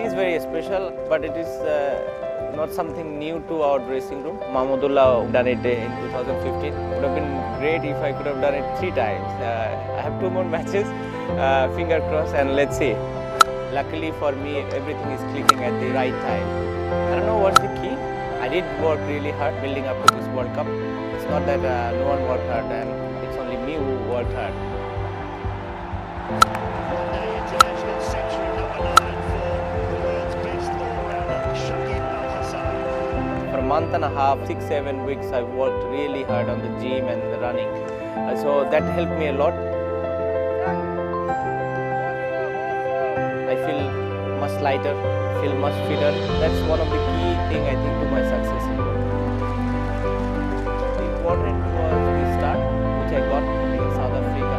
is very special, but it is not something new to our dressing room. Mahmudullah done it in 2015. Would have been great if I could have done it 3 times. I have 2 more matches, finger crossed, and let's see. Luckily for me, everything is clicking at the right time. I don't know what's the key. I did work really hard building up to this World Cup. It's not that no one worked hard, and it's only me who worked hard. International century number 9 for the world's best all-rounder, Shakib Al Hasan. For a month and a half, 6-7 weeks, I worked really hard on the gym and the running. So that helped me a lot. I feel much lighter, feel much fitter. That's one of the key things I think to my success. The important was the start, which I got in South Africa.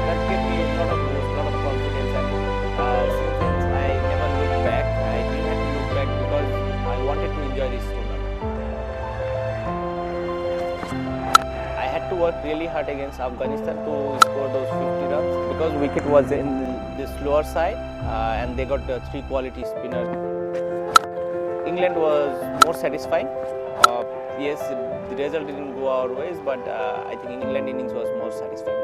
That gave me a lot of boost, a lot of confidence, and since then I never looked back. I didn't have to look back because I wanted to enjoy this tournament. I had to work really hard against Afghanistan to score those 50 runs because wicket was in the slower side and they got 3 quality spinners. England was more satisfying. Yes, the result didn't go our ways, but I think England innings was more satisfying.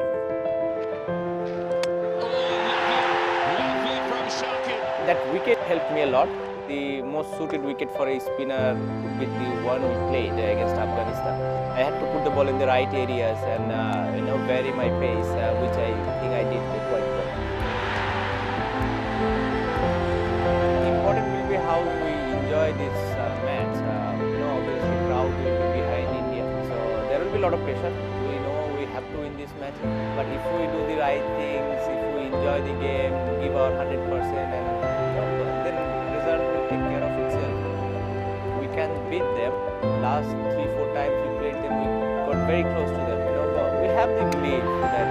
That wicket helped me a lot. The most suited wicket for a spinner would be the one we played against Afghanistan. I had to put the ball in the right areas and vary my pace, which I think I did quite well. Important will be how we enjoy this match. Obviously crowd will be behind India, so there will be a lot of pressure. We know we have to win this match, but if we do the right things, if we enjoy the game, give our 100%, and then result will take care of itself. We can beat them. Last 3-4 times we played them, we got very close to them. We have the belief that